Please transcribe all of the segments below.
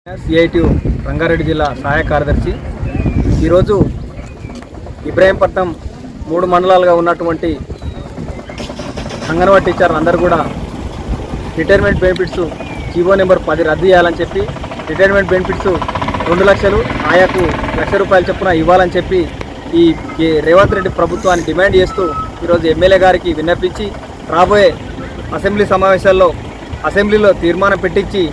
CITU Rangareddy జిల్లా సహాయ కార్యదర్శి. ఈరోజు ఇబ్రాహీంపట్నం 3 మండలాలుగా ఉన్నటువంటి అంగన్వాడీ టీచర్లు అందరూ కూడా రిటైర్మెంట్ బెనిఫిట్స్ జీవో నెంబర్ 10 రద్దు చేయాలని చెప్పి, రిటైర్మెంట్ బెనిఫిట్స్ 2 లక్షలు ఆయాకు ₹1,00,000 చొప్పున ఇవ్వాలని చెప్పి ఈ రేవంత్ రెడ్డి ప్రభుత్వాన్ని డిమాండ్ చేస్తూ ఈరోజు ఎమ్మెల్యే గారికి విన్నపించి రాబోయే అసెంబ్లీ సమావేశాల్లో అసెంబ్లీలో తీర్మానం పెట్టించి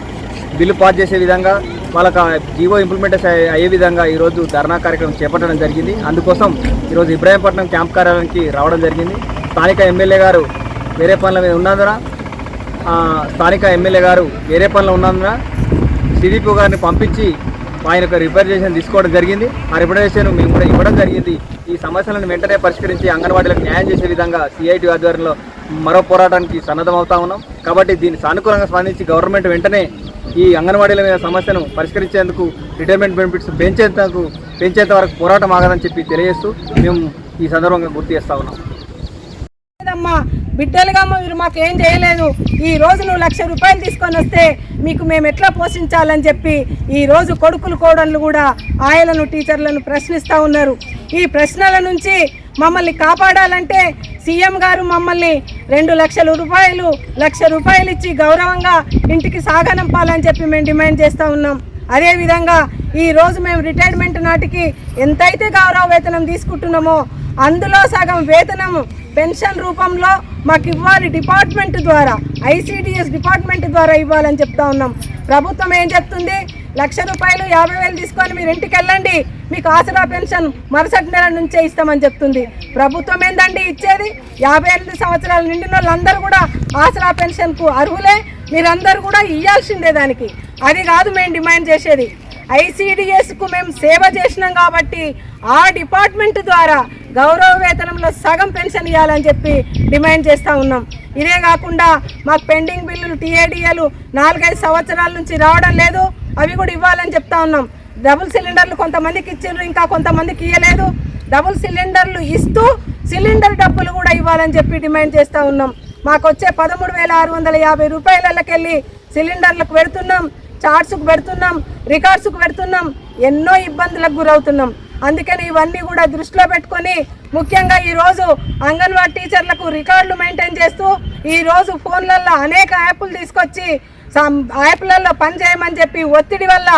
బిల్లు పాస్ చేసే విధంగా, వాళ్ళకి జీవో ఇంప్లిమెంటేషన్ అయ్యే విధంగా ఈరోజు ధర్నా కార్యక్రమం చేపట్టడం జరిగింది. అందుకోసం ఈరోజు ఇబ్రాహీంపట్నం క్యాంప్ కార్యాలయానికి రావడం జరిగింది. స్థానిక ఎమ్మెల్యే గారు వేరే పనుల మీద ఉన్నందున సిడిపి గారిని పంపించి ఆయనకు రిప్రజెంటేషన్ తీసుకోవడం జరిగింది. ఆ రిప్రజెంటేషన్ మేము కూడా ఇవ్వడం జరిగింది. ఈ సమస్యలను వెంటనే పరిష్కరించి అంగన్వాడీలకు న్యాయం చేసే విధంగా సిఐటి ఆధ్వర్యంలో మరో పోరాటానికి సన్నద్ధమవుతా ఉన్నాం. కాబట్టి దీన్ని సానుకూలంగా స్పందించి గవర్నమెంట్ వెంటనే ఈ అంగన్వాడీల మీద సమస్యను పరిష్కరించేందుకు, రిటైర్మెంట్ బెనిఫిట్స్ పెంచేంత వరకు పోరాటం ఆగదని చెప్పి తెలియజేస్తూ మేము ఈ సందర్భంగా గుర్తు చేస్తా ఉన్నాం. బిడ్డలుగా మీరు మాకు ఏం చేయలేదు, ఈ రోజు నువ్వు ₹1,00,000 తీసుకొని వస్తే మీకు మేము ఎట్లా పోషించాలని చెప్పి ఈరోజు కొడుకులు కోడళ్ళు కూడా ఆయలను టీచర్లను ప్రశ్నిస్తూ ఉన్నారు. ఈ ప్రశ్నల నుంచి మమ్మల్ని కాపాడాలంటే సీఎం గారు మమ్మల్ని ₹2,00,000 ఇచ్చి గౌరవంగా ఇంటికి సాగనంపాలని చెప్పి మేము డిమాండ్ చేస్తూ ఉన్నాం. అదేవిధంగా ఈరోజు మేము రిటైర్మెంట్ నాటికి ఎంతైతే గౌరవ వేతనం తీసుకుంటున్నామో అందులో సగం వేతనం పెన్షన్ రూపంలో మాకు ఇవ్వాలి, డిపార్ట్మెంట్ ద్వారా, ఐసిడిఎస్ డిపార్ట్మెంట్ ద్వారా ఇవ్వాలని చెప్తా ఉన్నాం. ప్రభుత్వం ఏం చెప్తుంది, ₹1,00,000 50,000 తీసుకొని మీరు ఇంటికి వెళ్ళండి, మీకు ఆసరా పెన్షన్ మరుసటి నెల నుంచే ఇస్తామని చెప్తుంది. ప్రభుత్వం ఏందండి ఇచ్చేది? 58 సంవత్సరాలు నిండిన వాళ్ళందరూ కూడా ఆసరా పెన్షన్కు అర్హులే, మీరందరూ కూడా ఇవ్వాల్సిందే. దానికి అది కాదు మేము డిమాండ్ చేసేది. ఐసిడిఎస్కు మేము సేవ చేసినాం కాబట్టి ఆ డిపార్ట్మెంట్ ద్వారా గౌరవ వేతనంలో సగం పెన్షన్ ఇవ్వాలని చెప్పి డిమాండ్ చేస్తూ ఉన్నాం. ఇదే కాకుండా మాకు పెండింగ్ బిల్లులు టీఏడిఏలు 4-5 సంవత్సరాల నుంచి రావడం లేదు, అవి కూడా ఇవ్వాలని చెప్తా ఉన్నాం. డబుల్ సిలిండర్లు కొంతమందికి ఇచ్చిండ్రు, ఇంకా కొంతమందికి ఇవ్వలేదు. డబుల్ సిలిండర్లు ఇస్తూ సిలిండర్ డబ్బులు కూడా ఇవ్వాలని చెప్పి డిమాండ్ చేస్తూ ఉన్నాం. మాకు వచ్చే ₹13,650 సిలిండర్లకు పెడుతున్నాం, చార్ట్స్కు పెడుతున్నాం, రికార్డ్స్కు పెడుతున్నాం, ఎన్నో ఇబ్బందులకు గురవుతున్నాం. అందుకని ఇవన్నీ కూడా దృష్టిలో పెట్టుకొని ముఖ్యంగా ఈరోజు అంగన్వాడీ టీచర్లకు రికార్డులు మెయింటైన్ చేస్తూ ఈరోజు ఫోన్లలో అనేక యాప్లు తీసుకొచ్చి యాప్లలో పనిచేయమని చెప్పి ఒత్తిడి వల్ల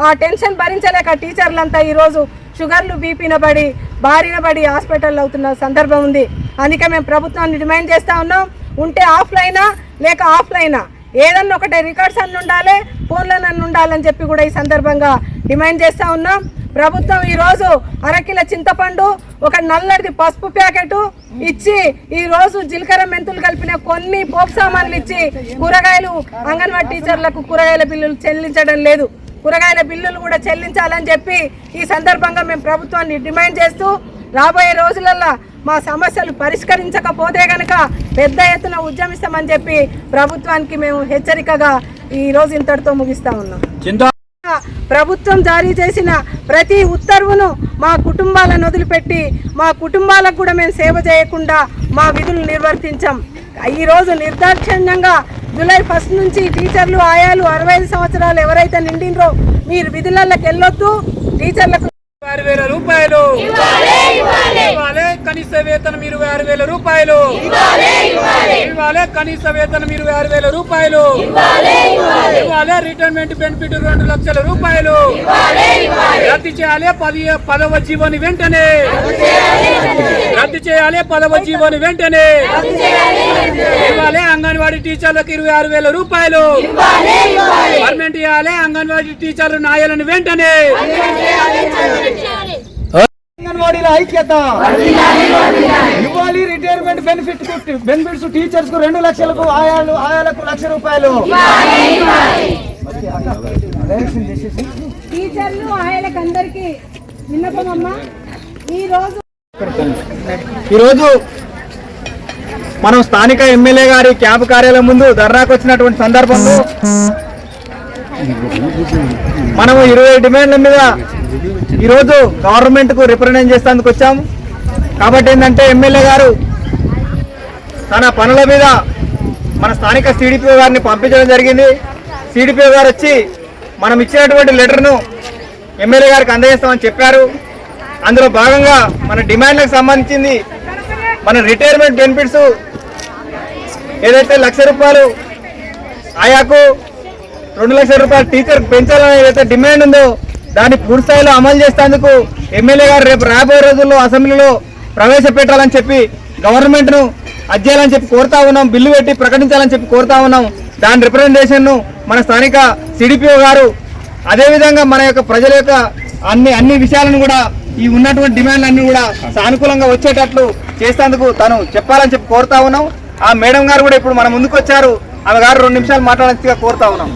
ఆ టెన్షన్ భరించలేక టీచర్లంతా ఈరోజు షుగర్లు బారిన పడి హాస్పిటల్లో అవుతున్న సందర్భం ఉంది. అందుకే మేము ప్రభుత్వాన్ని డిమాండ్ చేస్తూ ఉన్నాం, ఉంటే ఆఫ్లైనా లేక ఆఫ్లైనా ఏదన్నా ఒకటే రికార్డ్స్ అన్నీ ఉండాలి, ఫోన్లన్నీ ఉండాలని చెప్పి కూడా ఈ సందర్భంగా డిమాండ్ చేస్తూ ఉన్నాం. ప్రభుత్వం ఈరోజు అరకిల చింతపండు, ఒక నల్లడిది పసుపు ప్యాకెట్ ఇచ్చి ఈరోజు జీలకర్ర మెంతులు కలిపిన కొన్ని పోపు సామాన్లు ఇచ్చి కూరగాయలు అంగన్వాడీ టీచర్లకు కూరగాయల బిల్లులు చెల్లించడం లేదు. కూరగాయల బిల్లులు కూడా చెల్లించాలని చెప్పి ఈ సందర్భంగా మేము ప్రభుత్వాన్ని డిమాండ్ చేస్తూ రాబోయే రోజులలో మా సమస్యలు పరిష్కరించకపోతే కనుక పెద్ద ఎత్తున ఉద్యమిస్తామని చెప్పి ప్రభుత్వానికి మేము హెచ్చరికగా ఈరోజు ఇంతటితో ముగిస్తా ఉన్నాం. ప్రభుత్వం జారీ చేసిన ప్రతి ఉత్తర్వును మా కుటుంబాలను వదిలిపెట్టి మా కుటుంబాలకు కూడా మేము సేవ చేయకుండా మా విధులు నిర్వర్తించాం. ఈరోజు నిర్దాక్షిణ్యంగా జూలై 1 నుంచి టీచర్లు ఆయాలు 65 సంవత్సరాలు ఎవరైతే నిండినరో మీరు విధులలోకి వెళ్ళొద్దు, టీచర్లకు ₹6,000 కనీస వేతనం ₹6,000 ఇవ్వాలి, కనీస వేతనం ₹6,000 ఇవ్వాలి, రిటైర్మెంట్ బెనిఫిట్ ₹2,00,000 రద్దు చేయాలి. 10వ జీవోని వెంటనే రద్దు చేయాలి. 10వ జీవోని వెంటనే ఇవ్వాలి. అంగన్వాడీ టీచర్లకు ₹26,000 పర్మనెంట్ ఇవ్వాలి. అంగన్వాడీ టీచర్లు నాయాలను వెంటనే అంగన్వాడీల ఐక్యత ఇవ్వాలి. రిటైర్మెంట్ బెనిఫిట్స్ టీచర్స్ కు 2 లక్షలకు, ఆయాలకు ₹1,00,000. టీచర్లు ఆయాలకు అందరికీ విన్నపమమ్మా. ఈరోజు మనం స్థానిక ఎమ్మెల్యే గారి క్యాంపు కార్యాలయం ముందు ధర్నాకు వచ్చినటువంటి సందర్భంలో మనము 20 డిమాండ్ల మీద ఈరోజు గవర్నమెంట్కు రిప్రజెంట్ చేసేందుకు వచ్చాము. కాబట్టి ఏంటంటే ఎమ్మెల్యే గారు తన పనుల మీద మన స్థానిక సిడిపిఓ గారిని పంపించడం జరిగింది. సిడిపిఓ గారు వచ్చి మనం ఇచ్చినటువంటి లెటర్ను ఎమ్మెల్యే గారికి అందజేస్తామని చెప్పారు. అందులో భాగంగా మన డిమాండ్లకు సంబంధించింది మన రిటైర్మెంట్ బెనిఫిట్స్ ఏదైతే ₹1,00,000 ఆయాకు 2 లక్షల రూపాయలు టీచర్ పెంచాలని ఏదైతే డిమాండ్ ఉందో దాన్ని పూర్తి స్థాయిలో అమలు చేసేందుకు ఎమ్మెల్యే గారు రేపు రాబోయే రోజుల్లో అసెంబ్లీలో ప్రవేశపెట్టాలని చెప్పి గవర్నమెంట్ను అధ్యయాలని చెప్పి కోరుతా ఉన్నాం. బిల్లు పెట్టి ప్రకటించాలని చెప్పి కోరుతా ఉన్నాం. దాని రిప్రజెంటేషన్ను మన స్థానిక సిడిపిఓ గారు అదేవిధంగా మన యొక్క ప్రజల యొక్క అన్ని విషయాలను కూడా ఈ ఉన్నటువంటి డిమాండ్లన్నీ కూడా సానుకూలంగా వచ్చేటట్లు చేసేందుకు తను చెప్పాలని చెప్పి కోరుతా ఉన్నాం. ఆ మేడం గారు కూడా ఇప్పుడు మన ముందుకు వచ్చారు. ఆమె గారు 2 నిమిషాలు మాట్లాడాల్సిందిగా కోరుతా ఉన్నాం.